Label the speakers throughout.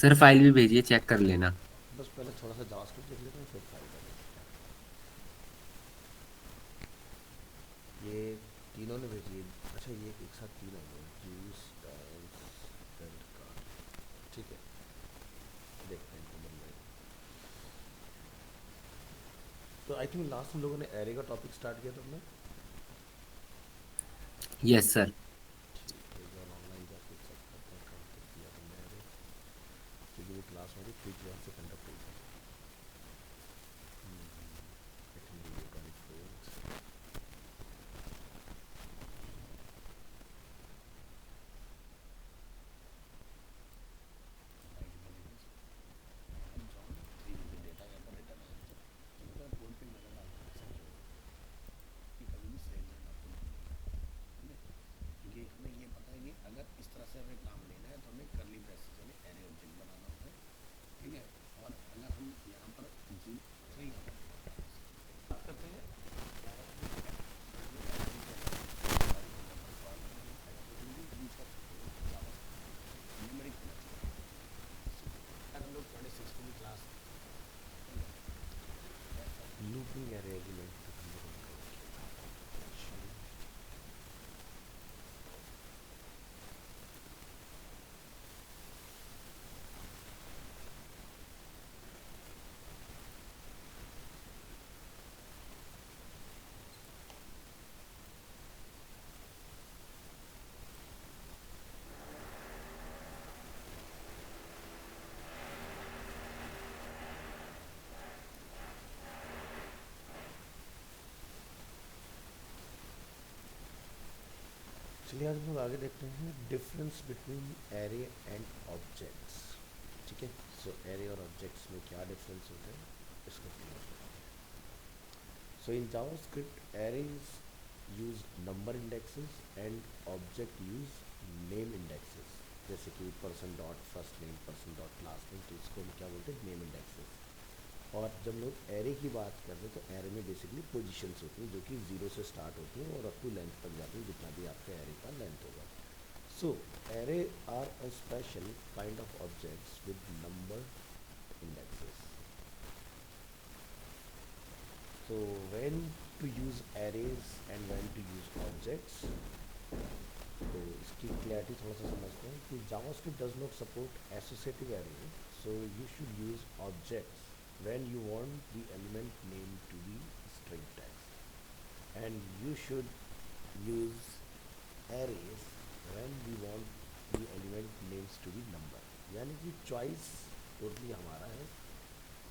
Speaker 1: Sir file भी भेजिए, check कर लेना।
Speaker 2: बस पहले थोड़ा सा जावास्क्रिप्ट लिख लेते हैं फिर फाइल कर लेते हैं। ये तीनों ने भेजी है। अच्छा ये एक साथ तीन आ गए, जूस डांस क्रेडिट कार्ड। ठीक है, देखते हैं इनको मिल जाएगा। तो आई थिंक लास्ट हम लोगों ने एरे का टॉपिक स्टार्ट किया था हमने।
Speaker 1: Yes sir.
Speaker 2: ठीक है, एक बार ऑनलाइन जाके चेक करते हैं कहाँ तक किया हमने एरे, क्योंकि वो क्लास हमारी फ्री क्लास से कंडक्ट हुई थी। आई थिंक ये 24। लूपिंग एरे एलिमेंट तक हम लोगों ने कवर किया था। चलिए, चलिए आज हम लोग आगे देखते हैं difference between array and objects. ठीक है, सो एरे और ऑब्जेक्ट्स में क्या डिफरेंस होता है इसको क्लियर करते हैं। So in JavaScript arrays use number indexes and object use name indexes. जैसे कि person dot first name, person dot last name, तो इसको हम क्या बोलते हैं, नेम इंडेक्सेस। और जब लोग एरे की बात करते हैं तो एरे में बेसिकली पोजीशंस होती हैं जो कि जीरो से स्टार्ट होती हैं और अप टू लेंथ तक जाती हैं, जितना भी आपके एरे का लेंथ होगा। So array are a special kind of objects with number indexes. So when to use arrays and when to use objects, तो इसकी क्लैरिटी थोड़ा सा समझते हैं कि JavaScript does not support associative array, so you should use objects when you want the element name to be string tags, and you should use arrays when we want the element names to be number। यानी कि choice totally हमारा है,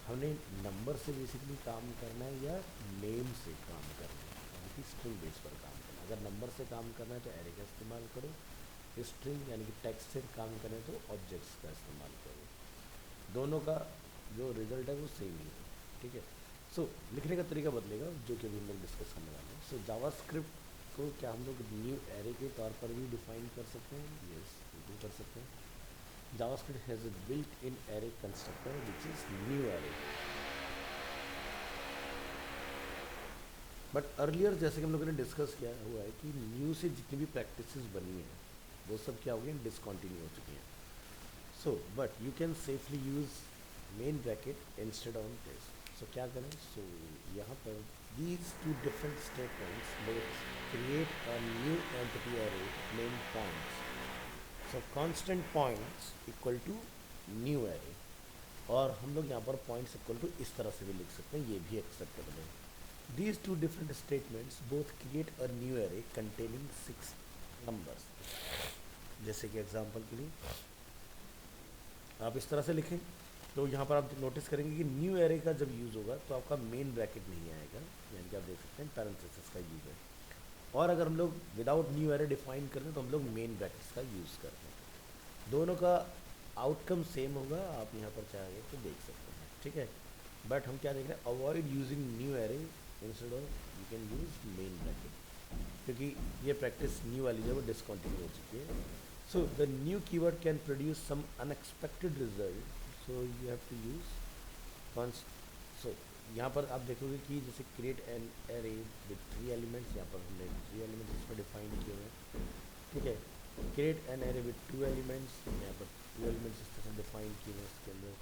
Speaker 2: हमें number से basically काम करना है या नेम से काम करना है, यानी कि स्ट्रिंग बेस पर काम करना है। अगर नंबर से काम करना है तो एरे का इस्तेमाल करो, स्ट्रिंग यानी कि टेक्स्ट से काम करें तो ऑब्जेक्ट्स का इस्तेमाल करो। दोनों का जो रिजल्ट है वो सेम ही है। ठीक है, सो लिखने का तरीका बदलेगा जो कि अभी हम लोग डिस्कस करने वाले हैं। सो जावास्क्रिप्ट को क्या हम लोग न्यू एरे के तौर पर भी डिफाइन कर सकते हैं? यस, बिल्कुल कर सकते हैं। JavaScript has a built in array constructor which is new array. But earlier जैसे कि हम लोगों ने डिस्कस किया हुआ है कि न्यू से जितनी भी प्रैक्टिसेस बनी हैं वो सब क्या हो गई, डिसकंटिन्यू हो चुकी हैं। So but you can safely use main bracket instead on this. So क्या करें, सो यहाँ पर these two different statements both create a new entity array named points। so constant points equal to new array, और हम लोग यहाँ पर points equal to इस तरह से भी लिख सकते हैं, ये भी acceptable है। These two different statements both create a new array containing 6 numbers। जैसे कि एग्जांपल के लिए आप इस तरह से लिखें तो यहाँ पर आप नोटिस करेंगे कि न्यू एरे का जब यूज़ होगा तो आपका मेन ब्रैकेट नहीं आएगा, यानी कि आप देख सकते हैं पैरेंथेसिस का यूज़ है। और अगर हम लोग विदाउट न्यू एरे डिफाइन करते हैं तो हम लोग मेन ब्रैकेट्स का यूज़ करते हैं। दोनों का आउटकम सेम होगा, आप यहाँ पर चाहेंगे तो देख सकते हैं। ठीक है, बट हम क्या देख रहे हैं, avoid using new array, instead of you can use main bracket, क्योंकि ये प्रैक्टिस न्यू वाली जो है वो डिसकंटिन्यू हो चुकी है। So the new keyword can produce some unexpected result, so you have to use const. So यहाँ पर आप देखोगे कि जैसे create an array with 3 elements, यहाँ पर हमने 3 एलिमेंट्स इसमें डिफाइन किए हुए हैं। ठीक है, create an array with 2 elements, यहाँ पर ये एलिमेंट्स इस तरह से डिफाइन किए हैं इसके अंदर,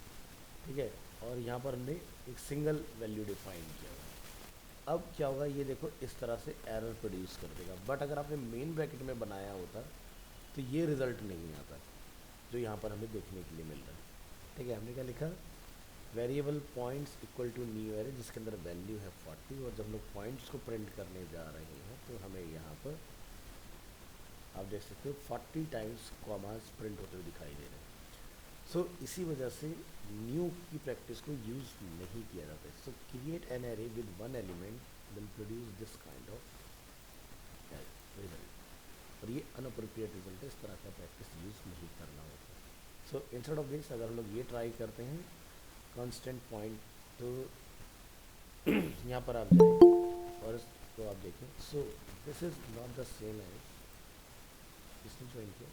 Speaker 2: ठीक है। और यहाँ पर हमने एक सिंगल वैल्यू डिफाइन किया हुआ। अब क्या होगा, ये देखो इस तरह से एरर प्रोड्यूस कर देगा, बट अगर आपने मेन ब्रैकेट में बनाया होता तो ये रिजल्ट नहीं आता जो यहाँ पर हमें देखने के लिए मिल रहा है। ठीक है, हमने क्या लिखा, variable points equal to new array जिसके अंदर वैल्यू है 40, और जब हम लोग पॉइंट्स को प्रिंट करने जा रहे हैं तो हमें यहाँ पर आप देख सकते हो 40 टाइम्स कॉमास प्रिंट होते हुए दिखाई दे रहे हैं। सो इसी वजह से न्यू की प्रैक्टिस को यूज़ नहीं किया जाता है। सो create an array with one element will produce this kind of result, और ये अनअप्रोप्रिएट रिजल्ट है, इस तरह का प्रैक्टिस यूज़ नहीं करना होता। सो इंस्टेड ऑफ दिस अगर हम लोग ये ट्राई करते हैं कांस्टेंट पॉइंट, तो यहाँ पर आप जाएं और इसको आप देखें। So this is not the same as, इसने ज्वाइन किया,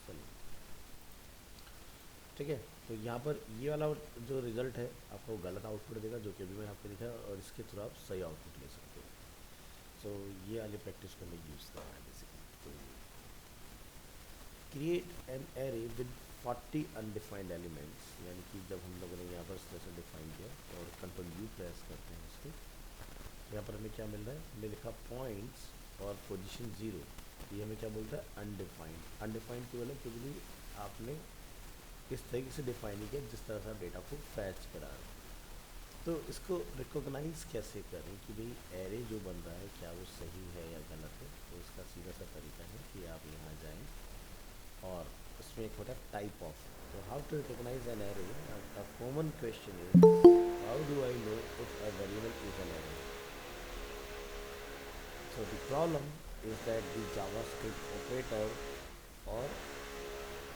Speaker 2: चलिए ठीक है। तो यहाँ पर ये वाला जो रिज़ल्ट है आपको गलत आउटपुट देगा, जो कि अभी मैंने आपको दिखाया, और इसके थ्रू आप सही आउटपुट ले सकते हो। सो ये वाली प्रैक्टिस को हमें यूज़ करना है बेसिकली। तो create an array with 40 undefined elements, यानी कि जब हम लोगों ने यहाँ पर इस तरह से डिफाइन किया और कंट्रोल यू प्रेस करते हैं इसको, तो यहाँ पर हमें क्या मिल रहा है, हमने लिखा पॉइंट्स और पोजीशन 0, ये हमें क्या बोलता है, अनडिफाइंड। अनडिफाइंड की मतलब कुछ भी आपने इस तरीके से डिफाइन नहीं किया जिस तरह से आप डेटा को फैच करा रहे हैं। तो इसको रिकॉग्नाइज कैसे करें कि भाई एरे जो बन रहा है क्या वो सही है या गलत है। तो इसका सीधा सा तरीका है कि आप यहाँ जाएं और उसमें एक होता है टाइप ऑफ। तो how to recognise an array, a common question is how do I know if a variable is an array. So the problem is that the JavaScript operator और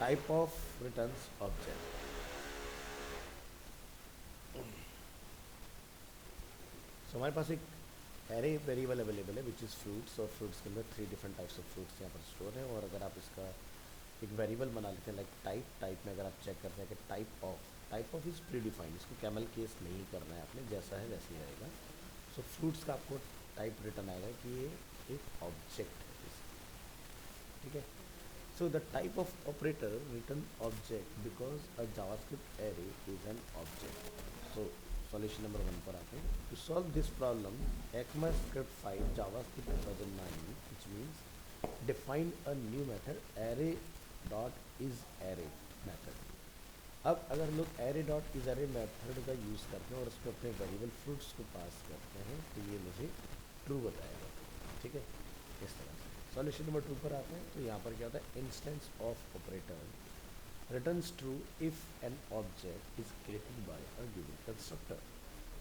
Speaker 2: टाइप ऑफ रिटर्न्स ऑब्जेक्ट। सो हमारे पास एक array variable available है which is fruits, और fruits के अंदर 3 different types of fruits यहाँ पर स्टोर है। और अगर आप इसका एक वेरिएबल बना लेते हैं लाइक टाइप में अगर आप चेक करते हैं कि type of is pre defined, इसको कैमल केस नहीं करना है आपने, जैसा है वैसे ही रहेगा। सो फ्रूट्स का आपको टाइप रिटर्न आएगा कि ये एक ऑब्जेक्ट है, ठीक है। So the type of operator return object because a JavaScript array is an object. So solution number 1 पर आते हैं। To solve this problem ECMAScript 5 JavaScript 2009 which means define a new method array dot is array method। अब अगर हम लोग array dot is array method का use करते हैं और उसको अपने वेरिएबल फ्रूट्स को पास करते हैं तो ये मुझे ट्रू बताएगा, ठीक है, इस तरह से। सॉल्यूशन नंबर 2 पर आते हैं। तो यहाँ पर क्या होता है, instance of operator returns true if an object is created by a given constructor।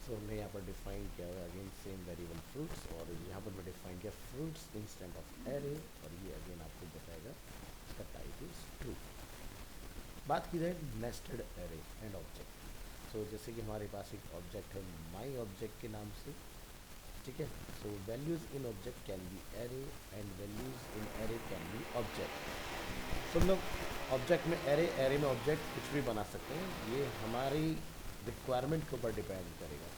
Speaker 2: सो हमने यहाँ पर डिफाइन किया हुआ अगेन सेम वेरिएबल फ्रूट्स, और यहाँ पर मैं डिफाइन किया फ्रूट्स इंस्टेंट ऑफ एरे, और ये अगेन आपको बताएगा इसका टाइप इज ट्रू। बात की जाए नेस्टेड एरे एंड ऑब्जेक्ट। सो जैसे कि हमारे पास एक ऑब्जेक्ट है माई ऑब्जेक्ट के नाम से, ठीक है। So values in object can be array and values in array can be object. तो हम लोग ऑब्जेक्ट में एरे में ऑब्जेक्ट कुछ भी बना सकते हैं, ये हमारी रिक्वायरमेंट के ऊपर डिपेंड करेगा।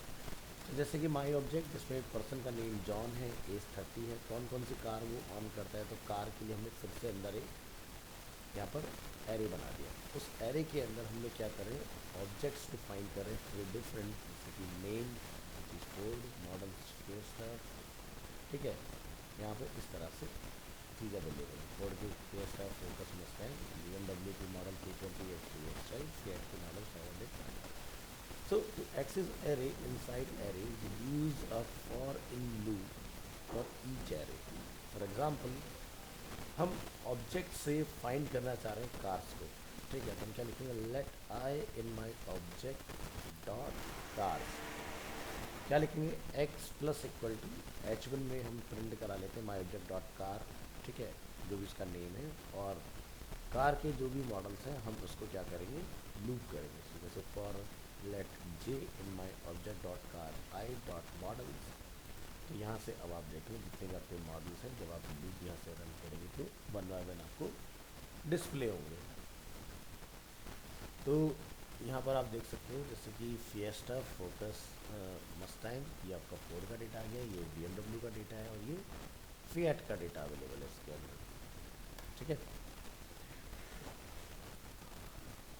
Speaker 2: तो जैसे कि माई ऑब्जेक्ट जिसमें एक पर्सन का नेम जॉन है, एज 30 है, कौन कौन सी कार वो ऑन करता है, तो कार के लिए हमने फिर से अंदर एक यहाँ पर एरे बना दिया। उस एरे के अंदर हम लोग क्या करें, ऑब्जेक्ट्स डिफाइन करें थ्रू डिफरेंट, जैसे कि नेम कोड मॉडल स्पेस, ठीक है। यहाँ पे इस तरह से चीज़ अवेलेबल है। कोड की केस है, फोकस मस्टैंग, BMW की मॉडल K20 X2 Fiat की model 500। So to access array inside array we use a for in loop for each array। For example हम ऑब्जेक्ट से फाइंड करना चाह रहे हैं कार्स को, ठीक है। तो हम क्या लिखेंगे, late I in my object dot cars, क्या लिखेंगे, x plus equal to H1 में हम प्रिंट करा लेते हैं माई ऑब्जेक्ट डॉट कार, ठीक है, जो भी उसका नेम है, और कार के जो भी मॉडल्स हैं हम उसको क्या करेंगे, लूप करेंगे। so, जैसे for let j in my object dot car I dot models. तो यहाँ से अब आप देखें जितने भी आपके मॉडल्स हैं, जब आप लूप यहाँ से रन करेंगे तो 1 बाय 1 आपको डिस्प्ले होंगे। तो यहाँ पर आप देख सकते हो जैसे कि फिएस्टा, फोकस, मस्टैंग, ये आपका फोर्ड का डेटा आ गया, ये BMW का डेटा है, और ये फिएट का डेटा अवेलेबल है इसके अंदर, ठीक है।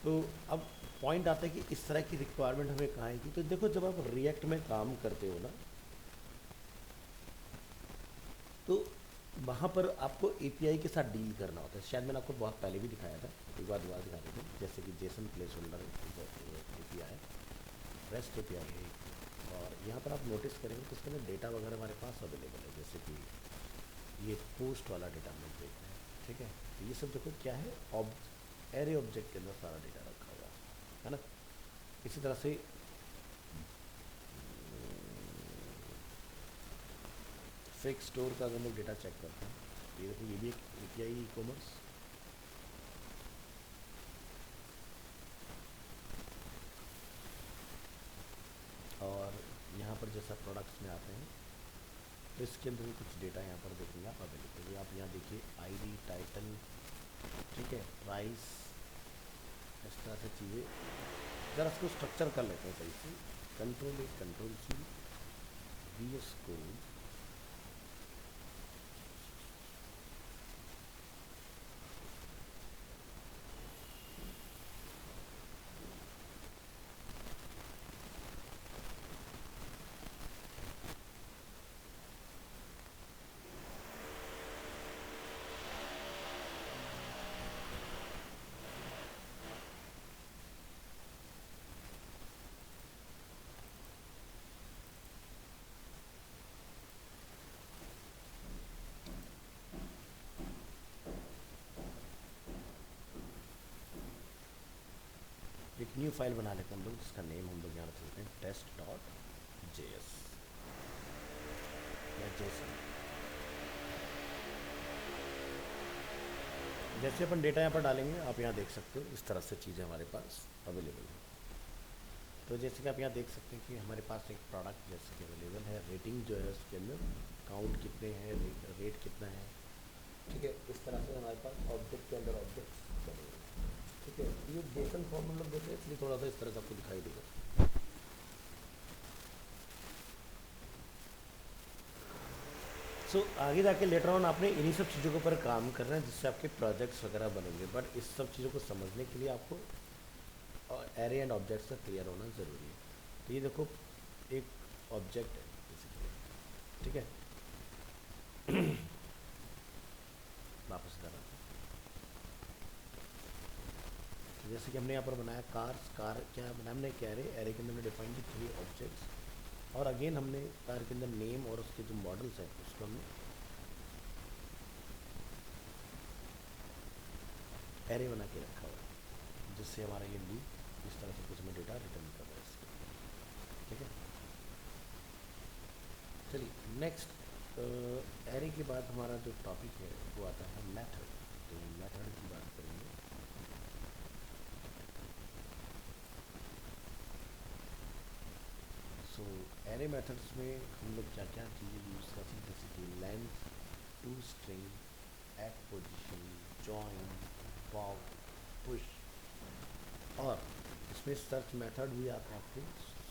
Speaker 2: तो अब पॉइंट आता है कि इस तरह की रिक्वायरमेंट हमें कहाँ आएगी। तो देखो जब आप रिएक्ट में काम करते हो ना, तो वहाँ पर आपको एपीआई के साथ डील करना होता है। शायद मैंने आपको बहुत पहले भी दिखाया था, एक बार दोबारा दिखा देते हैं। जैसे कि Jason place holder API, rest API है एक। और यहाँ पर आप नोटिस करेंगे तो इसके अंदर डेटा वगैरह हमारे पास अवेलेबल है। जैसे कि ये पोस्ट वाला डेटा हम लोग देख रहे हैं, ठीक है। तो ये सब देखो क्या है, एरे ऑब्जेक्ट के अंदर सारा डेटा रखा हुआ है ना। इसी तरह से फिक्स स्टोर का अगर हम लोग डेटा चेक करते हैं, ये देखो ये भी एक एपीआई ई कॉमर्स। और यहाँ पर जैसा प्रोडक्ट्स में आते हैं तो इसके अंदर भी कुछ डेटा यहाँ पर देखेंगे आप अवेलेबल है। आप यहाँ देखिए आईडी, टाइटल, ठीक है, प्राइस, इस तरह से चीज़ें। ज़रा इसको स्ट्रक्चर कर लेते हैं सही से। Control A, control C, V S code, एक न्यू फाइल बना लेते हैं हम लोग, जिसका नेम हम लोग यहाँ रख लेते हैं टेस्ट डॉट JS या जेसन। जैसे अपन डेटा यहाँ पर डालेंगे आप यहाँ देख सकते हो इस तरह से चीज़ें हमारे पास अवेलेबल है। तो जैसे कि आप यहाँ देख सकते हैं कि हमारे पास एक प्रोडक्ट जैसे कि अवेलेबल है, रेटिंग जो है उसके अंदर काउंट कितने हैं, रेट कितना है, ठीक है। इस तरह से हमारे पास ऑब्जेक्ट के अंदर ऑब्जेक्ट्स बने हुए हैं, ठीक है। ये जेसन फॉर्म हम लोग देख रहे हैं, इसलिए थोड़ा सा इस तरह से आपको दिखाई देगा। सो आगे जाके लेटर ऑन आपने इन्हीं सब चीज़ों के ऊपर काम करना है जिससे आपके प्रोजेक्ट्स वगैरह बनेंगे। बट इस सब चीज़ों को समझने के लिए आपको एरे एंड ऑब्जेक्ट्स से क्लियर होना ज़रूरी है। तो ये देखो एक ऑब्जेक्ट है बेसिकली, ठीक है। वापस कर रहा था। तो जैसे कि हमने यहाँ पर बनाया कार्स, कार क्या बनाया हमने, एक एरे के अंदर हमने डिफाइन की 3 ऑब्जेक्ट्स। और अगेन हमने कार के अंदर नेम और उसके जो मॉडल्स हैं उसको हमने एरे बना के रखा हुआ है, जिससे हमारा ये लूप इस तरह से कुछ हमें डेटा रिटर्न कर रहा है इसका, ठीक है। चलिए नेक्स्ट, एरे के बाद हमारा जो टॉपिक है वो आता है मेथड। तो मेथड की बात करेंगे। सो एरे मेथड्स में हम लोग क्या क्या चीज़ें यूज़ करते हैं, जैसे कि length, to string, at position, join, pop, push. और इसमें सर्च मेथड भी आता है आपके,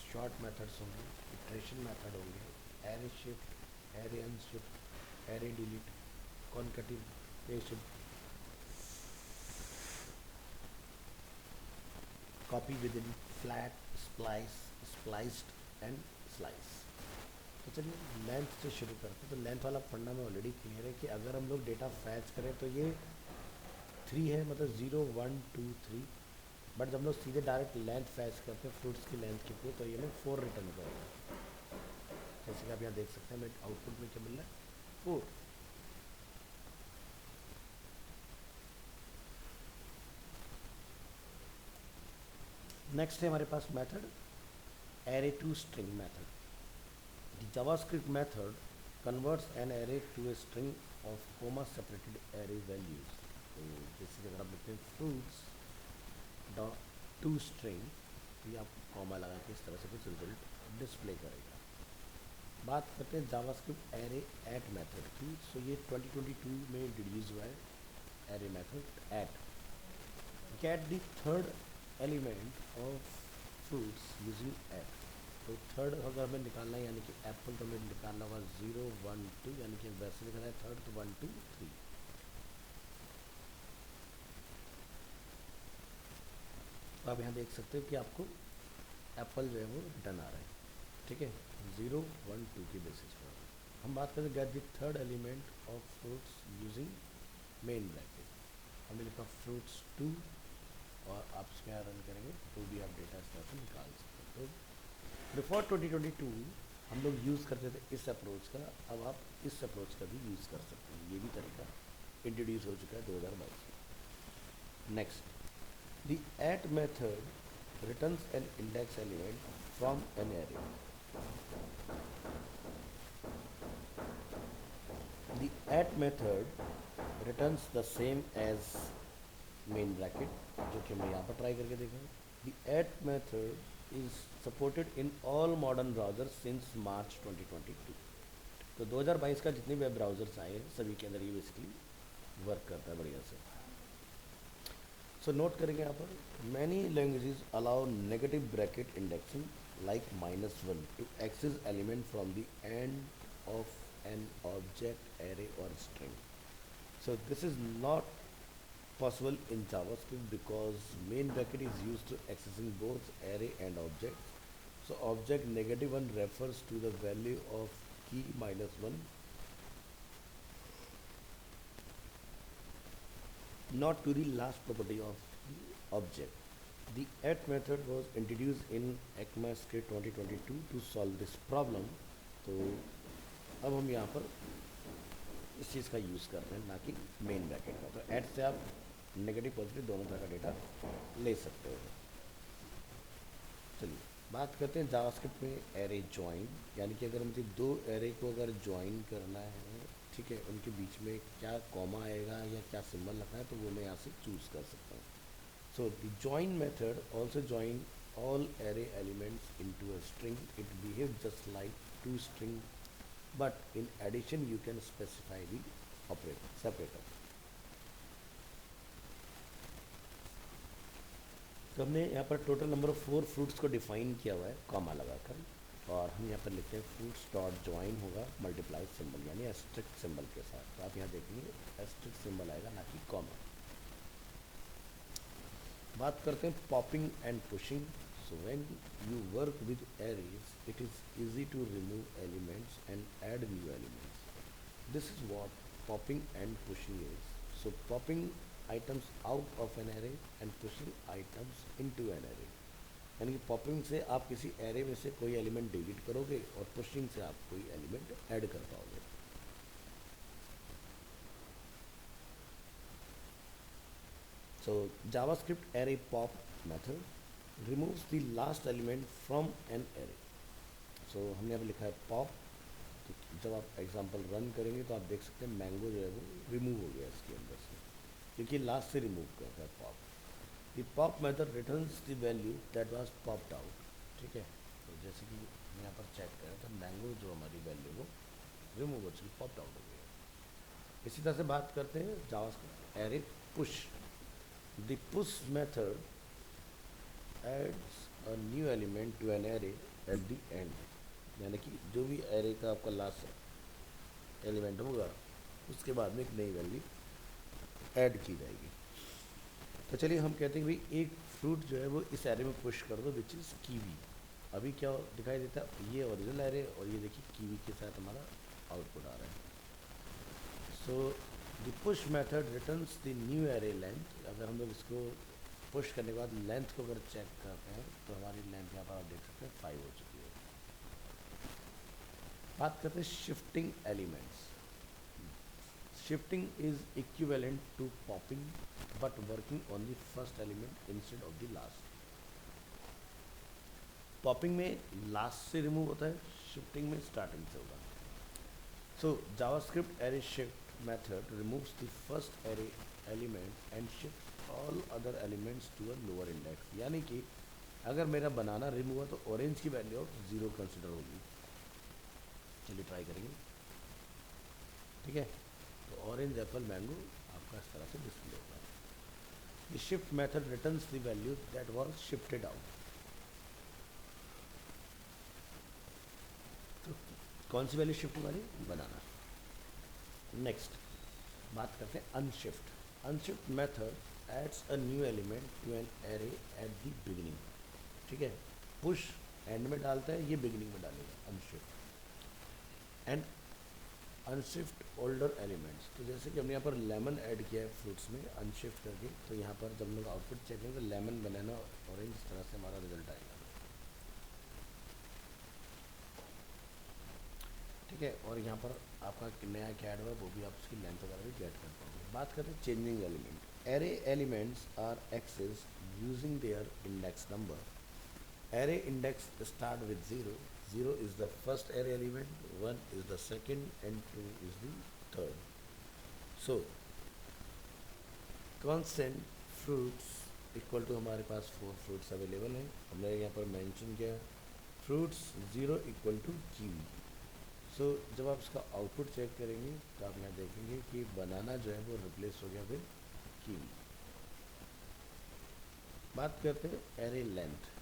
Speaker 2: शॉर्ट मेथड्स होंगे, इटरेशन मेथड होंगे, array shift, array unshift, array delete, concatenation, copy within, flat, splice, spliced and slice. तो चलिए लेंथ से शुरू करते हैं। तो लेंथ वाला पढ़ना में ऑलरेडी क्लियर है कि अगर हम लोग डेटा फैच करें तो ये 3 है, मतलब 0 1 2 3। बट जब हम लोग सीधे डायरेक्ट लेंथ फैच करते हैं फ्रूट्स की लेंथ कितनी, तो ये हमें 4 रिटर्न करेगा। जैसे कि आप यहाँ देख सकते हैं हमें आउटपुट में क्या मिल रहा है, 4। नेक्स्ट है हमारे पास method array to string method. The JavaScript method converts an array to a string of comma separated array values। तो जैसे कि अगर आप लिखते हैं फ्रूट्स डॉट टू स्ट्रिंग, तो ये आप कॉमा लगा के इस तरह से कुछ रिजल्ट डिस्प्ले करेगा। बात करते हैं जावास्क्रिप्ट एरे एट मेथड की। सो ये 2022 में इंट्रोड्यूस हुआ है array method at. Get the third element of fruits using at. तो थर्ड अगर हमें निकालना है, यानी कि एप्पल तो हमें निकालना होगा 0 1 2, यानी कि वैसे निकालना है थर्ड तो 1 2 3। तो आप यहाँ देख सकते हो कि आपको एप्पल जो है वो रिटर्न आ रहा है, ठीक है, 0 1 2 की बेसिस पर। हम बात करें gate the third element of fruits using main bracket. हमने लिखा फ्रूट्स 2 और आप इसमें यहाँ रन करेंगे तो भी आप डेटा इस तरह से निकाल सकते हो। तो बिफोर 2022 हम लोग यूज़ करते थे इस अप्रोच का, अब आप इस अप्रोच का भी यूज़ कर सकते हैं। ये भी तरीका इंट्रोड्यूस हो चुका है 2022 में। Next, the at method returns an index element from an array. The at method returns the same as main bracket, जो कि हमने यहाँ पर ट्राई करके देखा है। The at method is supported in all modern browser since March 2022। तो 2022 का जितने वेब ब्राउजर्स आए हैं सभी के अंदर ये बेसिकली वर्क करता है बढ़िया से। सो नोट करेंगे यहाँ पर, many languages allow negative bracket indexing like -1 to access element from the end of an object, array और string. So this is not possible in JavaScript because main bracket is used to accessing both array and objects. So object -1 refers to the value of key -1, not to the last property of the object. The at method was introduced in ECMAScript 2022 to solve this problem. तो अब हम यहाँ पर इस चीज़ का use कर रहे हैं, ना कि मेन ब्रैकेट का। तो एट से आप नेगेटिव पॉजिटिव दोनों तरह का डेटा ले सकते हो। चलिए बात करते हैं जावास्क्रिप्ट में एरे ज्वाइन, यानी कि अगर मुझे दो एरे को अगर ज्वाइन करना है, ठीक है, उनके बीच में क्या कॉमा आएगा या क्या सिंबल रखना है, तो वो मैं यहाँ से चूज़ कर सकता हूँ। So the join method also join all array elements into a string. It behave just like to string, but in addition you can specify the operator separator. तो हमने यहाँ पर टोटल नंबर ऑफ 4 फ्रूट्स को define किया हुआ है comma लगाकर, और हम यहाँ पर लिखते हैं फ्रूट्स डॉट ज्वाइन होगा मल्टीप्लाई सिंबल यानी एस्ट्रिक्ट सिंबल के साथ। तो आप यहाँ देखेंगे एस्ट्रिक्ट सिंबल आएगा, ना कि कॉमा। बात करते हैं popping and pushing. So when you work with arrays it is easy to remove elements and add new elements. This is what popping and pushing is. So popping items out of an array and pushing items into an array, यानी कि popping से आप किसी array में से कोई element delete करोगे और पुशिंग से आप कोई एलिमेंट ऐड कर पाओगे। So JavaScript array pop method removes the last element from an array. So हमने यहाँ पर लिखा है पॉप, तो जब आप एग्जांपल रन करेंगे तो आप देख सकते हैं मैंगो जो है वो रिमूव हो गया इसके अंदर से, क्योंकि लास्ट से रिमूव कर रहा है pop. The pop method returns the value that was popped out, ठीक है। तो जैसे कि हम यहाँ पर चेक करें तो मैंगो जो हमारी वैल्यू वो रिमूव हो चुकी, पॉप्ड आउट हो गया। इसी तरह से बात करते हैं JavaScript array push. The push method adds a new element to an array at the end, यानी कि जो भी एरे का आपका लास्ट एलिमेंट होगा उसके बाद में एक नई वैल्यू ऐड की जाएगी। तो चलिए हम कहते हैं कि भाई एक फ्रूट जो है वो इस एरे में पुश कर दो, विच इज़ कीवी। अभी क्या दिखाई देता है, ये ओरिजिनल एरे और ये देखिए कीवी के साथ हमारा आउटपुट आ रहा है। So the push method returns the new array length. अगर हम लोग इसको पुश करने के बाद लेंथ को अगर चेक करते हैं तो हमारी लेंथ यहाँ पर आप देख सकते हैं 5 हो चुकी है। बात करते हैं shifting elements. Shifting is equivalent to popping but working on the first element instead of the last. Popping में last से remove होता है, shifting में starting से होगा। So JavaScript array shift method removes the first array element and shifts all other elements to a lower index। यानी कि अगर मेरा बनाना रिमूव हुआ तो ऑरेंज की वैल्यू ऑफ 0 कंसिडर होगी। चलिए ट्राई करेंगे, ठीक है। तो ऑरेंज एप्पल मैंगो आपका इस तरह से डिस्प्ले होगा। The shift method returns the value that was shifted out. तो कौन सी वैल्यू शिफ्ट वाली, बनाना। नेक्स्ट बात करते हैं unshift. Unshift method adds a new element to an array at the beginning. ठीक है, पुश एंड में डालता है, ये बिगिनिंग में डालेगा unshift. And unshift older elements, तो जैसे कि हमने यहाँ पर लेमन ऐड किया है फ्रूट्स में अनशिफ्ट करके, तो यहाँ पर जब हम लोग आउटपुट चेक करेंगे तो लेमन, बनाना, ऑरेंज, इस तरह से हमारा रिजल्ट आएगा। ठीक है, और यहाँ पर आपका नया क्या ऐड हुआ है वो भी आप उसकी लेंथ वगैरह भी गेट कर पाओगे। बात करते हैं changing element. Array elements are access using their index number. Array index start with 0. 0 is the first array element, 1 is the second, and 2 is the third. So, constant fruits equal to हमारे पास 4 fruits available हैं, हमने यहाँ पर mention किया fruits 0 equal to kiwi. सो जब आप इसका आउटपुट चेक करेंगे तो आप यहाँ देखेंगे कि बनाना जो है वो रिप्लेस हो गया विद कीवी। बात करते हैं array length.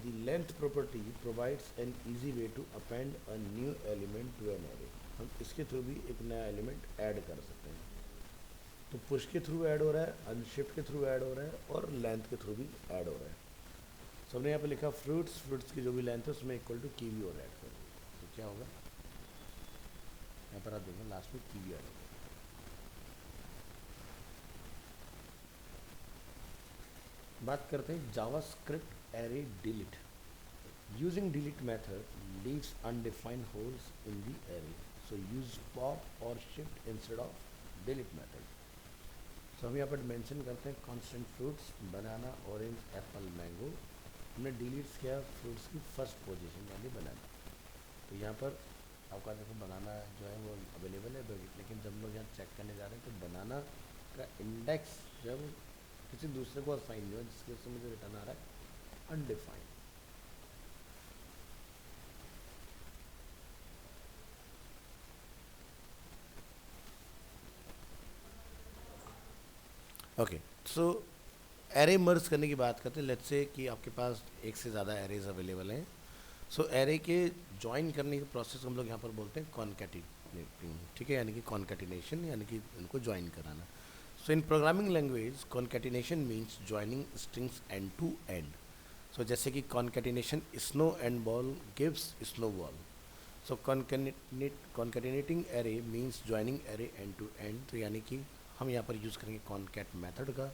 Speaker 2: The length property provides an easy way to append a new element to an array. हम इसके थ्रू भी एक नया एलिमेंट ऐड कर सकते हैं। तो पुश के थ्रू ऐड हो रहा है, अनशिफ्ट के थ्रू ऐड हो रहा है, और लेंथ के थ्रू भी ऐड हो रहा है। तो हमने यहाँ पे लिखा फ्रूट्स, फ्रूट्स की जो भी लेंथ है उसमें इक्वल टू कीवी और ऐड कर देंगे, तो क्या होगा यहाँ पर आप देखेंगे लास्ट में कीवी ऐड होगा। बात करते हैं JavaScript array delete. Using delete method leaves undefined holes in the array. So use pop or shift instead of delete method. So हम यहाँ पर मेंशन करते हैं constant fruits, banana, orange, apple, mango। हमने डिलीट किया फ्रूट्स की first position यानी बनाना। तो यहाँ पर आपका देखो बनाना जो है वो अवेलेबल है, लेकिन जब लोग यहाँ चेक करने जा रहे हैं तो बनाना का इंडेक्स जो है वो किसी दूसरे को असाइन नहीं हुआ, जिसकी वजह से मुझे रिटर्न आ रहा है अनडिफाइंड। ओके, सो एरे मर्ज करने की बात करते हैं। लेट्स से कि आपके पास एक से ज़्यादा एरेज अवेलेबल हैं। सो एरे के ज्वाइन करने के प्रोसेस हम लोग यहाँ पर बोलते हैं कॉन्कैटिनेटिंग। ठीक है, यानी कि कॉन्कैटिनेशन यानी कि इनको ज्वाइन कराना। So in programming language concatenation means joining strings end to end. So जैसे कि concatenation snow and ball gives snow ball. So concatenating array means joining array end to end. तो यानी कि हम यहाँ पर यूज़ करेंगे कॉन्कैट मेथड का।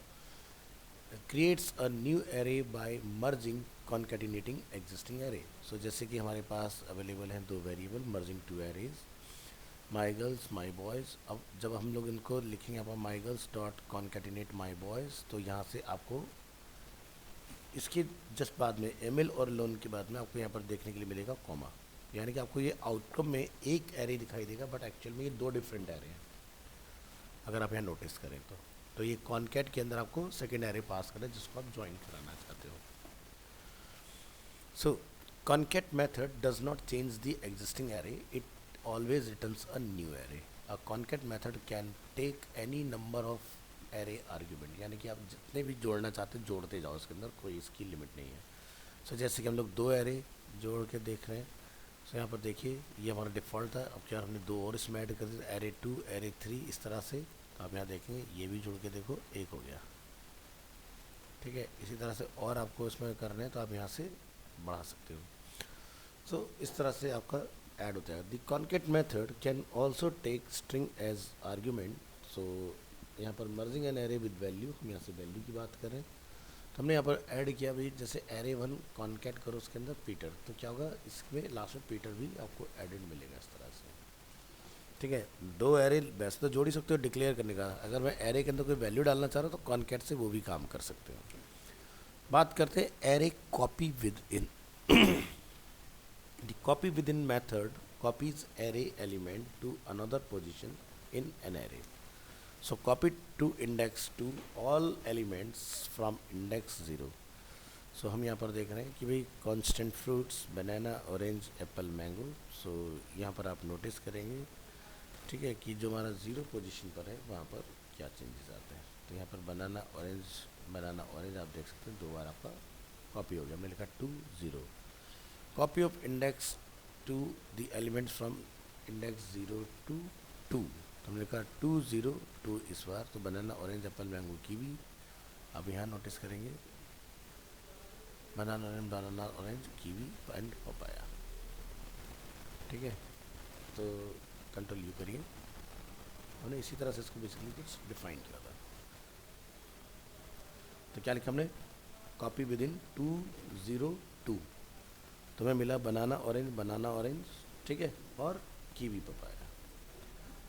Speaker 2: Creates a new array by merging concatenating existing array. So जैसे कि हमारे पास अवेलेबल हैं दो variable merging two arrays, my girls my boys. अब जब हम लोग इनको लिखेंगे यहाँ पर माई गर्ल्स डॉट कॉन्कैटिनेट माई बॉयज़, तो यहाँ से आपको इसके जस्ट बाद में एम और लोन के बाद में आपको यहाँ पर देखने के लिए मिलेगा कॉमा, यानी कि आपको ये आउटकम में एक एरे दिखाई देगा, बट एक्चुअल में ये दो डिफरेंट एरे हैं अगर आप यहाँ नोटिस करें तो ये कॉन्कैट के अंदर आपको सेकेंड एरे पास करना है जिसको आप ज्वाइन कराना चाहते हो। So concat method does not change the existing array, it always returns a new array. A concat method can take any number of array argument, यानी कि आप जितने भी जोड़ना चाहते हैं जोड़ते जाओ, इसके अंदर कोई इसकी लिमिट नहीं है। सो जैसे कि हम लोग दो एरे जोड़ के देख रहे हैं। सो यहाँ पर देखिए ये हमारा डिफ़ॉल्ट था, अब क्या हमने दो और इसमें ऐड कर दिया, एरे 2 एरे 3 इस तरह से। तो आप यहाँ देखेंगे ये भी जुड़ के देखो एक हो गया। ठीक है, इसी तरह से और आपको इसमें करना है तो आप यहाँ से बढ़ा सकते हो। सो इस तरह से आपका ऐड होता है। The concat method can also take string as argument. So यहाँ पर merging an array with value, हम यहाँ से वैल्यू की बात करें तो हमने यहाँ पर ऐड किया भाई, जैसे एरे 1 कॉन्कैट करो उसके अंदर पीटर, तो क्या होगा इसमें लास्ट में पीटर भी आपको एडेड मिलेगा इस तरह से। ठीक है, दो एरे वैसे तो जोड़ ही सकते हो डिक्लेयर करने का, अगर मैं एरे के अंदर कोई वैल्यू डालना चाह रहा हूँ तो कॉन्कैट से वो भी काम कर सकते हो। बात करते हैं array copy within. The copy within method copies array element to another position in an array. So copy to index 2 all elements from index 0। So हम यहाँ पर देख रहे हैं कि भाई constant fruits banana orange apple mango. So यहाँ पर आप नोटिस करेंगे ठीक है कि जो हमारा 0 पोजीशन पर है वहाँ पर क्या चेंजेस आते हैं। तो यहाँ पर बनाना ऑरेंज आप देख सकते हैं दो बार आपका कॉपी हो गया। हमने लिखा 2 0 copy of index 2 the elements from index 0 to 2। तो हमने लिखा 2 0 2 इस बार, तो बनाना ऑरेंज एप्पल मैंगो कीवी। अब यहाँ नोटिस करेंगे बनाना ऑरेंज कीवी एंड पपाया, ठीक है। तो कंट्रोल यू करिए, हमने इसी तरह से इसको बेसिकली कुछ डिफाइन किया था। तो क्या लिखा हमने, कॉपी विद इन 202, तुम्हें मिला बनाना ऑरेंज, ठीक है, और कीवी पपाया।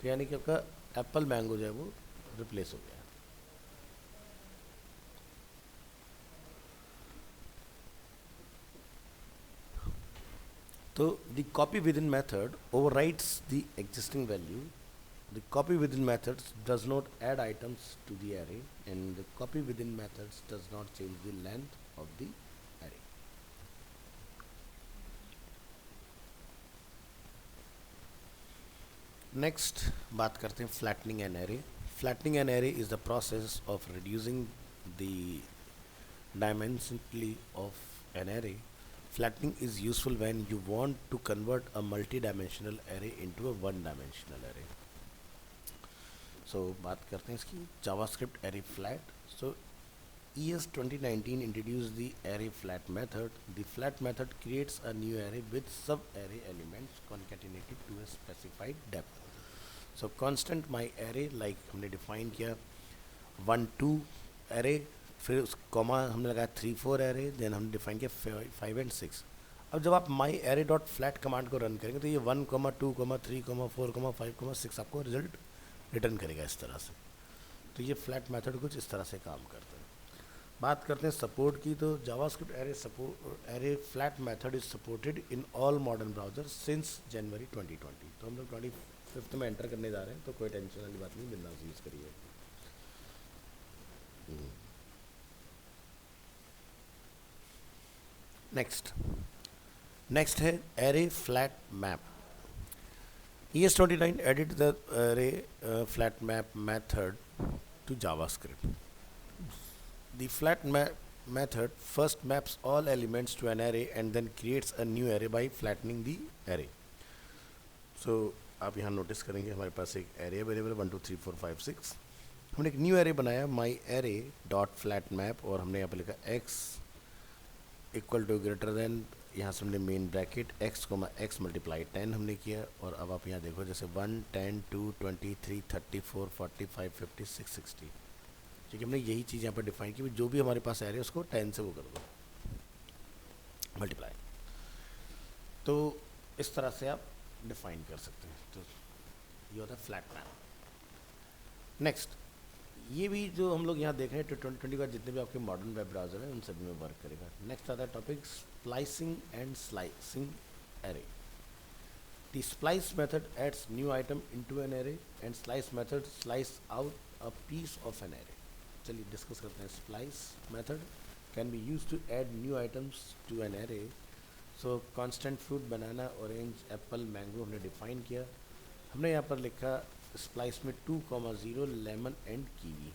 Speaker 2: तो यानी कि आपका एप्पल मैंगो जो है वो रिप्लेस हो गया। तो the copy within method overrides the existing value. The copy within methods does not add items to the array, and the copy within methods does not change the length of the array. Next बात करते हैं flattening an array. Flattening an array is the process of reducing the dimensionality of an array. Flattening is useful when you want to convert a multi-dimensional array into a one-dimensional array. So बात करते हैं इसकी JavaScript array flat. So ES 2019 introduced the array flat method. The flat method creates a new array with sub-array elements concatenated to a specified depth. So constant my array, like हमने define किया 1 2 array, फिर उस comma हमने लगाया 3 4 array, then हमने define किया 5 and 6. अब जब आप my array dot flat command को रन करेंगे तो ये 1 2 3 4 5 6 आपको रिजल्ट रिटर्न करेगा इस तरह से। तो ये फ्लैट मेथड कुछ इस तरह से काम करता है। बात करते हैं सपोर्ट की, तो JavaScript array flat method is supported in all modern browser since January 2020। तो हम लोग 25 में एंटर करने जा रहे हैं, तो कोई टेंशन वाली बात नहीं, बिंदास यूज़ करिए। नेक्स्ट है array flat map. ES29 added the array flat map method to JavaScript. The flat method first maps all elements to an array and then creates a new array by flattening the array. So आप यहाँ notice करेंगे हमारे पास एक array available है 1 2 3 4 5 6। हमने एक new array बनाया my array dot flat map, और हमने यहाँ पर लिखा x equal to greater than, यहाँ से हमने मेन ब्रैकेट x मल्टीप्लाई 10 हमने किया। और अब आप यहाँ देखो जैसे 1 10 2 23 34 45 56 60, ठीक है। हमने यही चीज़ यहाँ पर डिफाइन की, जो भी हमारे पास आ रही है उसको 10 से वो कर दो मल्टीप्लाई। तो इस तरह से आप डिफाइन कर सकते हैं। तो ये होता है फ्लैट मैप। नेक्स्ट, ये भी जो हम लोग यहाँ देख रहे हैं 2020 का जितने भी आपके मॉडर्न वेब ब्राउजर हैं उन सभी में वर्क करेगा। नेक्स्ट आता है topic splicing and slicing array. The splice method adds new item into an array and slice method slice out a piece of an array. चलिए डिस्कस करते हैं। Splice method can be use to add new items to an array. So constant fruit banana orange apple mango हमने define किया। हमने यहाँ पर लिखा splice में 2,0 लेमन एंड कीवी।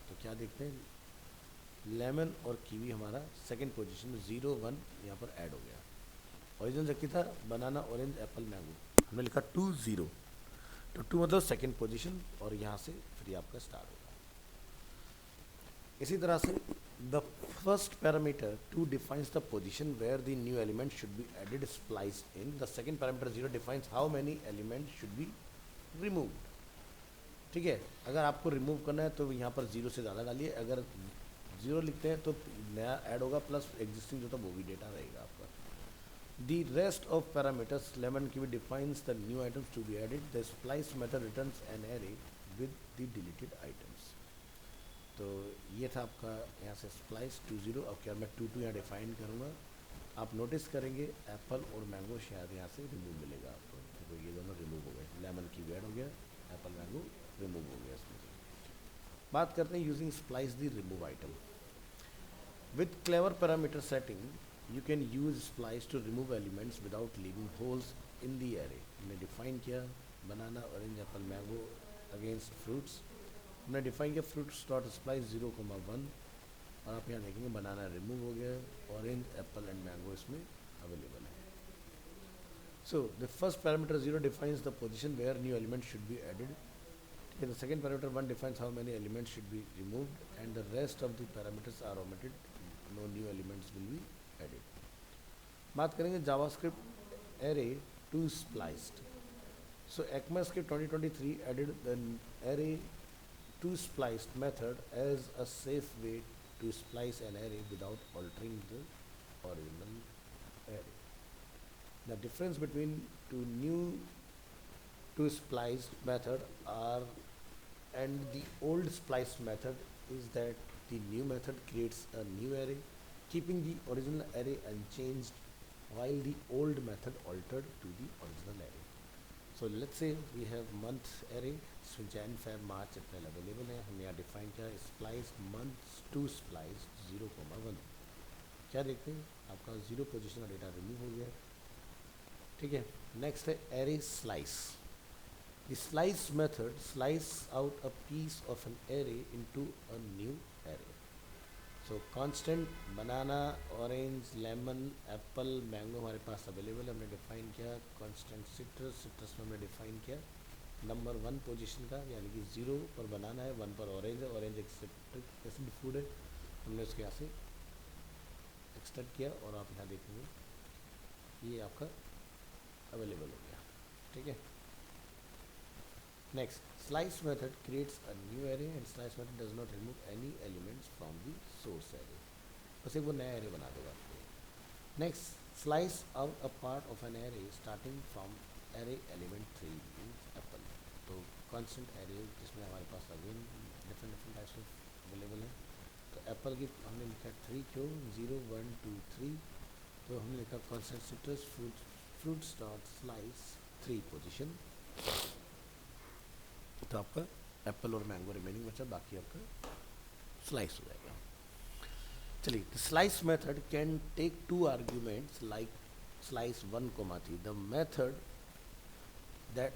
Speaker 2: तो क्या देखते हैं, लेमन और कीवी हमारा सेकंड पोजीशन में 0 1 यहाँ पर ऐड हो गया। ओरिजिनल जबकि था बनाना ऑरेंज एप्पल मैंगो, हमने लिखा 2 0। तो 2 मतलब सेकंड पोजीशन, और यहाँ से फिर आपका स्टार्ट होगा। इसी तरह से the first parameter 2 defines the position where the new element should be added spliced in. The second parameter 0 defines how many element should be removed. ठीक है, अगर आपको रिमूव करना है तो यहाँ पर 0 से ज़्यादा डालिए, अगर 0 लिखते हैं तो नया ऐड होगा प्लस एग्जिस्टिंग जो था वो भी डेटा रहेगा आपका। The rest of parameters lemon kiwi defines the new items to be added. The splice method returns an array with the deleted items. तो ये था आपका यहाँ से स्प्लाइस 2 0। अब क्या मैं 2 2 यहाँ डिफाइन करूँगा, आप नोटिस करेंगे एप्पल और मैंगो शायद यहाँ से रिमूव मिलेगा आपको। तो ये दोनों रिमूव हो गए, लेमन की भी ऐड हो गया, एप्पल मैंगो रिमूव हो गया इसमें से। बात करते हैं using splice the remove item. With clever parameter setting you can use splice to remove elements without leaving holes in the array. हमने डिफाइन किया banana orange apple mango against fruits. हमने डिफाइन किया फ्रूट्स डॉट स्प्लाइस 0,1, और आप यहाँ देखेंगे banana remove हो गया, ऑरेंज एप्पल एंड मैंगो इसमें अवेलेबल है। So the first parameter 0 defines the position where new element should be added. In the second parameter, one defines how many elements should be removed, and the rest of the parameters are omitted. No new elements will be added. बात करेंगे JavaScript array to spliced. So ECMAScript 2023 added the array to spliced method as a safe way to splice an array without altering the original array. The difference between two new to spliced method are and the old spliced method is that the new method creates a new array, keeping the original array unchanged, while the old method altered to the original array. So let's say we have month array, so Jan, Feb, March April available है. हमने यहाँ define किया spliced months to spliced 0,1. क्या देखते हैं, आपका 0 position का data remove हो गया. ठीक है. नेक्स्ट है array slice. The slice method slice out a piece of an array into a new array. So constant banana, orange, lemon, apple, mango हमारे पास अवेलेबल है. हमने डिफाइन किया constant citrus. citrus में हमने डिफाइन किया नंबर 1 पोजीशन का, यानी कि 0 पर बनाना है, 1 पर ऑरेंज है. ऑरेंज एक सिट्रिक एसिड फूड है, हमने उसके यहाँ से एक्सट्रैक्ट किया और आप यहाँ देखेंगे ये आपका अवेलेबल हो गया. ठीक है. Next, slice method creates a new array and slice method does not remove any elements from the source array. बस एक वो नया array बना देगा आपको. Next, slice out a part of an array starting from array element 3 means apple. तो constant array जिसमें हमारे पास again different types of available है. तो apple की हमने लिखा 3 क्यों 0 1 2 3. तो हमने लिखा constant citrus fruits dot slice 3 position. तो आपका एप्पल और मैंगो रिमेनिंग बचा, बाकी आपका स्लाइस हो जाएगा. चलिए, the slice method can take 2 arguments like slice 1,3. The method that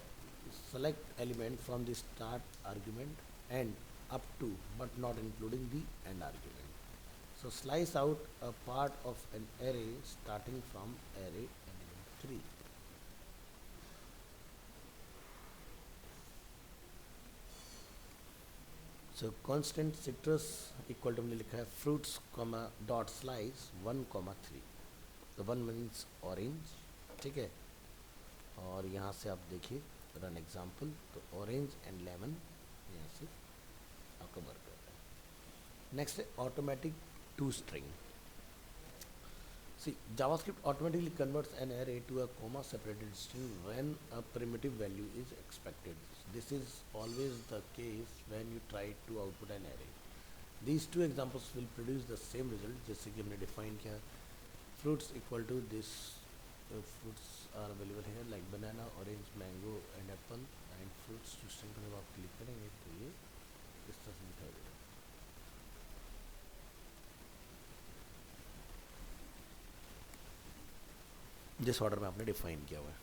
Speaker 2: select element from the start argument and up to but not including the end argument. So slice out a part of an array starting from array element 3. So constant citrus equal to हमने लिखा है fruits comma dot slice 1,3. तो 1 means orange. ठीक है. और यहाँ से आप देखिए run example, तो orange and lemon यहाँ से आपका वर्क कर रहा है. नेक्स्ट है automatic to string. See, JavaScript automatically converts an array to a comma separated string when a primitive value is expected. This is always the case when you try to output an array. These two examples will produce the same result. जैसे कि हमने define किया fruits equal to this. Fruits are available here like banana, orange, mango and apple. And fruits to string पर जब आप click करेंगे तो ये इस तरह से दिखाई देगा. जिस ऑर्डर में आपने डिफाइन किया हुआ है.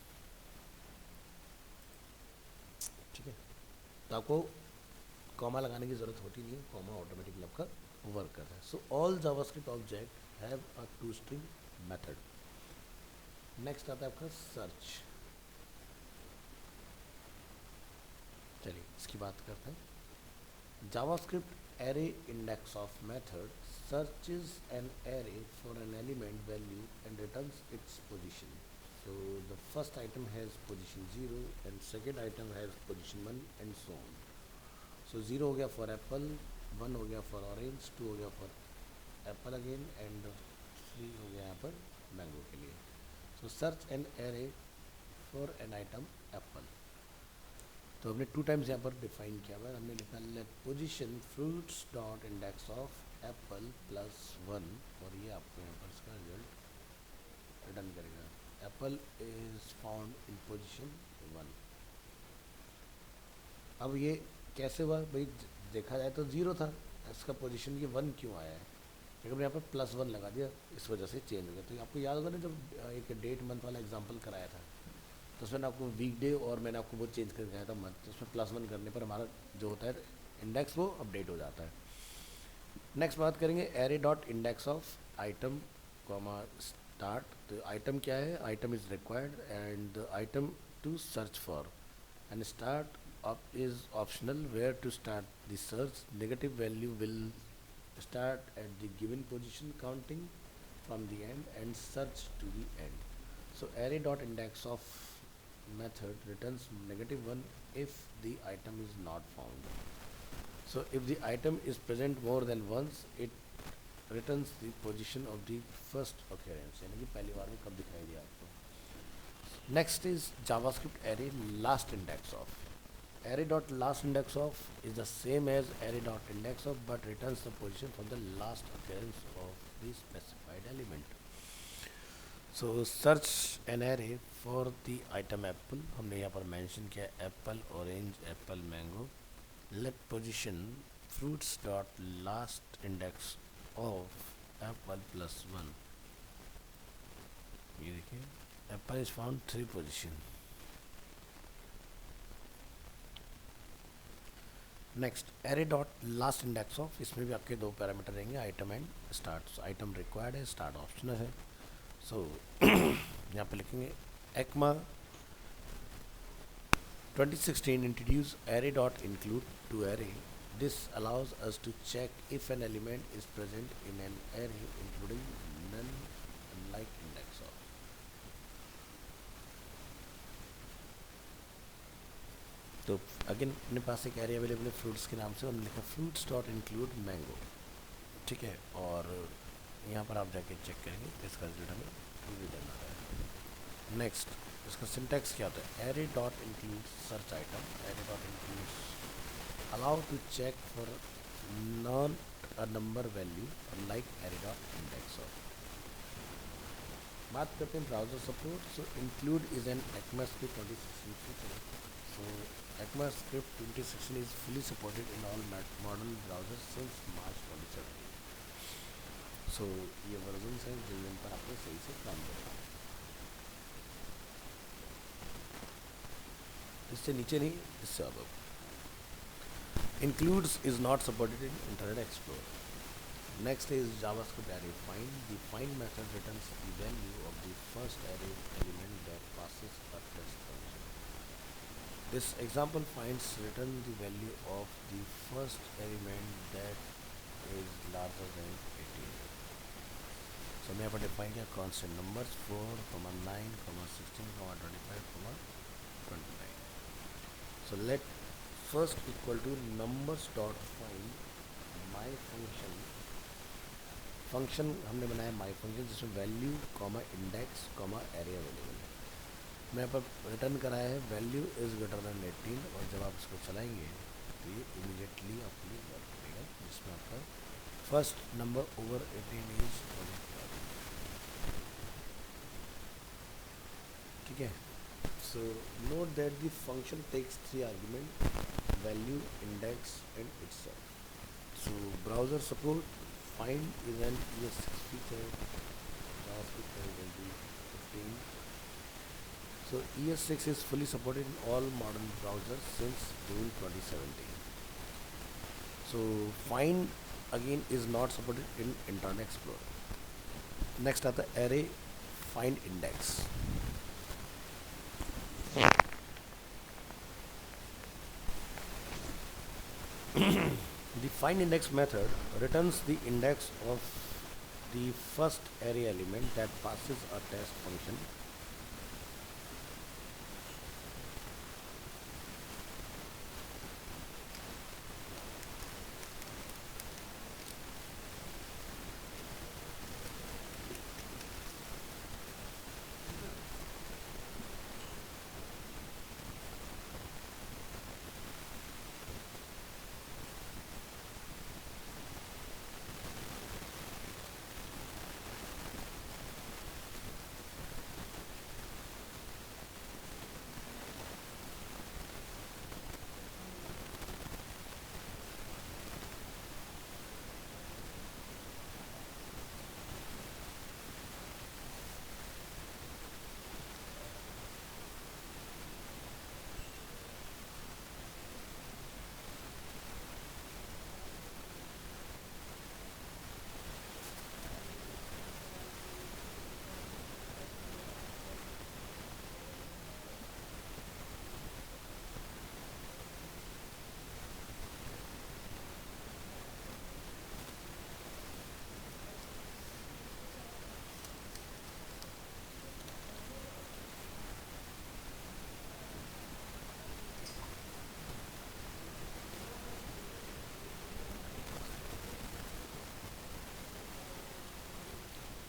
Speaker 2: ठीक है. तो आपको कॉमा लगाने की ज़रूरत होती नहीं है, कॉमा ऑटोमेटिकली आपका वर्क करता है. So all JavaScript object have a to string method. Next आता है आपका सर्च. चलिए इसकी बात करते हैं. JavaScript array index of method searches an array for an element value and returns its position. So the first item has position 0 and second item has position 1 and so on. So 0 हो गया for apple, 1 हो गया for orange, 2 हो गया for apple again and 3 हो गया यहाँ पर mango के लिए. So search an array for an item apple. तो हमने 2 टाइम्स यहाँ पर डिफाइन किया हुआ है. हमने लिखा let position fruits dot index of apple plus 1 और ये आपको यहाँ पर इसका रिजल्ट रिटर्न करेगा. Apple is found in position 1. अब ये कैसे हुआ भाई, देखा जाए तो 0 था, इसका पोजीशन ये 1 क्यों आया है, लेकिन यहाँ पर +1 लगा दिया, इस वजह से चेंज हो गया. तो आपको याद होगा ना जब एक डेट मंथ वाला एग्जांपल कराया था तो उसमें आपको वीकडे और मैंने आपको वो चेंज करके दिखाया था मंथ. तो उसमें +1 करने पर हमारा जो होता है इंडेक्स वो अपडेट हो जाता है. नेक्स्ट बात करेंगे array dot index of item comma start. तो आइटम क्या है, item is required and the item to search for and start is optional where to start the search. Negative value will start at the given position counting from the end and search to the end. So array dot index of method returns negative 1 if the item is not found. So if the item is present more than once, it returns the position of the first occurrence, यानी कि पहली बार में कब दिखाई दिया आपको. Next is JavaScript array last index of. Array dot last index of is the same as array dot index of but returns the position from the last occurrence of the specified element. So search an array for the item apple. हमने यहाँ पर mention किया apple, orange, apple, mango. Let position fruits dot last index of apple plus 1. ये देखिए apple is found 3 position. Next array dot last index of, इसमें भी आपके 2 parameter रहेंगे, item and start. Item required है, स्टार्ट ऑप्शनल है. सो यहाँ पे लिखेंगे ECMA 2016 introduce array dot include to array. This allows us to check if an element is present in an array including none unlike index of. तो again अपने पास एक area available है fruits के नाम से, हमने लिखा फ्रूट्स डॉट इंक्लूड मैंगो. ठीक है, और यहाँ पर आप जाके चेक करेंगे तो इसका रिजल्ट हमें ट्रू रिटर्न आ रहा है. नेक्स्ट इसका सिंटैक्स क्या होता है. Array dot include search item. Array dot include allow to check for non a number value like array dot index of. बात करते हैं browser support. So include is an ECMAScript 2016 feature. So ECMAScript 2016 is fully supported in all modern browsers since March 2017. So ये versions हैं जिन पर आपको सही से काम करना है. इससे नीचे नहीं, इससे अब. Includes is not supported in Internet Explorer. Next is JavaScript array find. The find method returns the value of the first array element that passes a test function. This example finds return the value of the first element that is larger than 18. So मैं यहाँ पर define किया constant numbers 4, 9, 16, 25, 29. So let first equal to numbers dot find my function. Function हमने बनाया my function जिसमें value comma index comma array available है. मैं यहाँ पर रिटर्न कराया है वैल्यू इज़ ग्रेटर दैन 18 और जब आप इसको चलाएंगे तो ये इमीडिएटली आपके लिए वर्क करेगा जिसमें आपका फर्स्ट नंबर ओवर 18 इज. ठीक है. So note that the function takes 3 argument value index and itself. So browser support find is an ES6 feature. JavaScript 2015. So ES6 is fully supported in all modern browsers since June 2017. So find again is not supported in Internet Explorer. Next आता है array find index. The find index method returns the index of the first array element that passes a test function.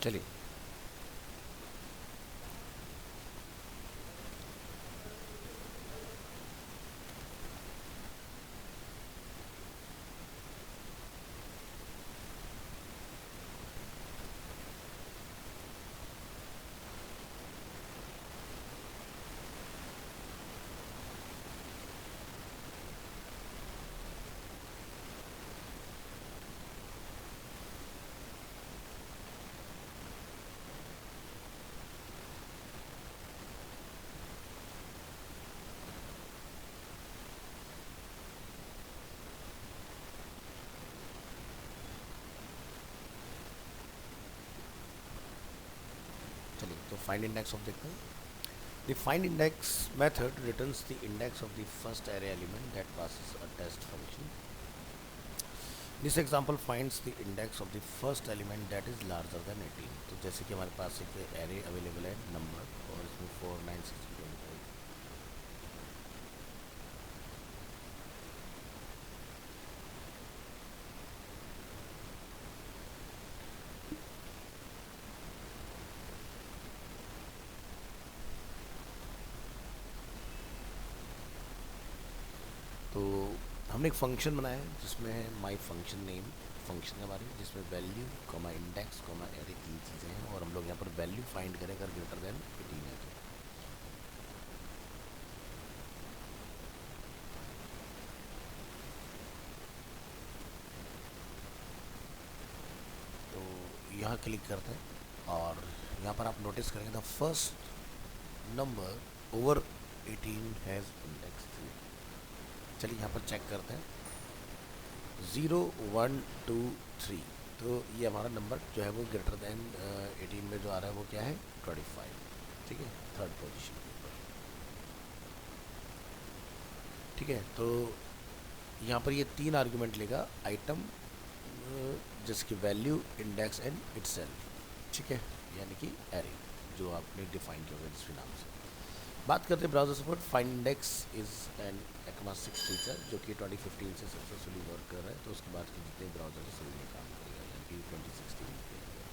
Speaker 2: चलिए चलिए तो find index of देखते हैं. The find index method returns the index of the first array element that passes a test function. This example finds the index of the first element that is larger than 18. तो जैसे कि हमारे पास एक array available है number और इसमें 4 9 16 25. तो हमने एक फंक्शन बनाया है जिसमें है माई फंक्शन नेम फंक्शन के बारे में, जिसमें value comma index comma array 3 चीज़ें हैं और हम लोग यहाँ पर वैल्यू फाइंड करें अगर ग्रेटर देन 18 है तो यहाँ क्लिक करते हैं और यहाँ पर आप नोटिस करेंगे the first number over 18 has index 3. चलिए यहाँ पर चेक करते हैं 0 1 2 3. तो ये हमारा नंबर जो है वो ग्रेटर देन 18 में जो आ रहा है वो क्या है 25. ठीक है, थर्ड पोजीशन के ऊपर. ठीक है, तो यहाँ पर ये 3 आर्गुमेंट लेगा आइटम जिसकी वैल्यू इंडेक्स एंड इटसेल्फ. ठीक है, यानी कि एरे जो आपने डिफाइन किया होगा जिसके नाम से. बात करते हैं browser support. Find index is an ECMAScript feature जो कि 2015 से सक्सेसफुली वर्क कर रहा है. तो उसके बाद के जितने ब्राउज़र है सभी में काम करेगा, यानी कि 2016 के अंदर.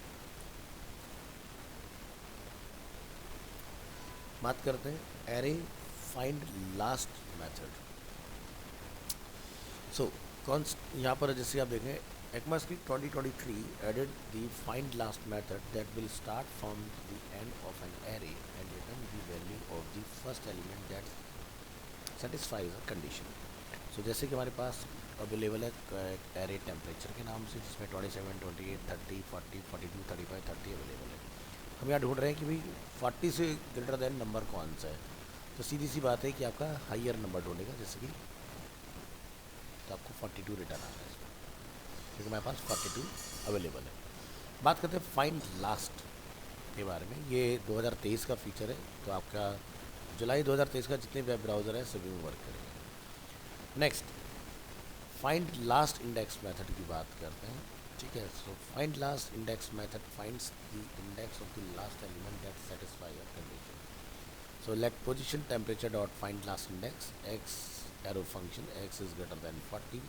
Speaker 2: बात करते हैं एरे फाइंड लास्ट मेथड. सो कौन यहाँ पर जैसे आप देखें ECMAScript 2023 added the find last method that will start from the end of an array and return the value of the first element that satisfies a condition. So जैसे कि हमारे पास अवेलेबल है एरे टेम्परेचर के नाम से जिसमें 27 28 30 40 42 35 30 available है. हम यहाँ ढूंढ रहे हैं कि भाई 40 से ग्रेटर देन नंबर कौन सा है. तो सीधी सी बात है कि आपका हाइयर नंबर ढूंढेगा, जैसे कि तो आपको 42 रिटर्न आ रहा है इसमें क्योंकि हमारे पास 42 अवेलेबल है. बात करते हैं फाइंड लास्ट के बारे में. ये 2023 का फीचर है, तो आपका जुलाई 2023 का जितने वेब ब्राउज़र है सभी में वर्क करेगा. Next find last index method की बात करते हैं. ठीक है, so find last index method finds the index of the last element that satisfy a condition. So let position temperature dot find last index x arrow function x is greater than 40.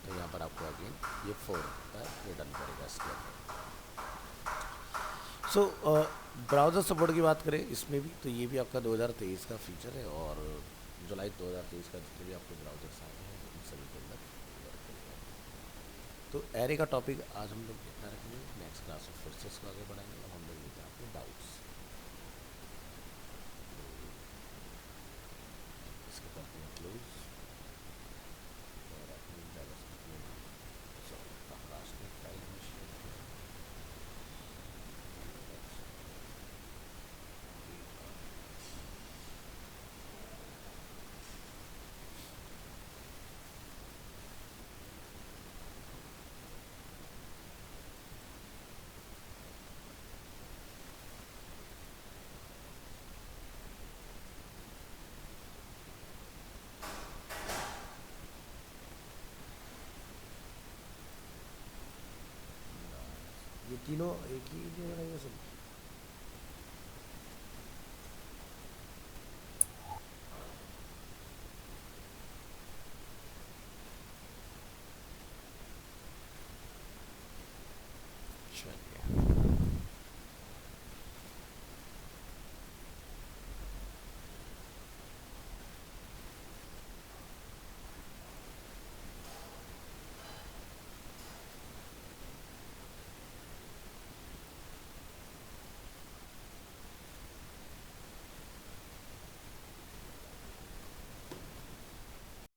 Speaker 2: तो यहाँ पर आपको again ये 4 का return करेगा इसके अंदर. सो browser support की बात करें इसमें भी, तो ये भी आपका 2023 का फीचर है और जुलाई 2023 का जितने भी आपके ब्राउज़र्स आए हैं उन सभी के अंदर वर्क करेगा. तो एरे का टॉपिक आज हम लोग इतना रखेंगे. नेक्स्ट क्लास में फिर से इसको आगे बढ़ाएंगे. अब हम लोग लेते हैं आपके डाउट्स. इसको करते हैं क्लोज और अपनी जावास्क्रिप्ट में लास्ट में फाइल में शेयर करें. ये तीनों एक ही जो है ये सब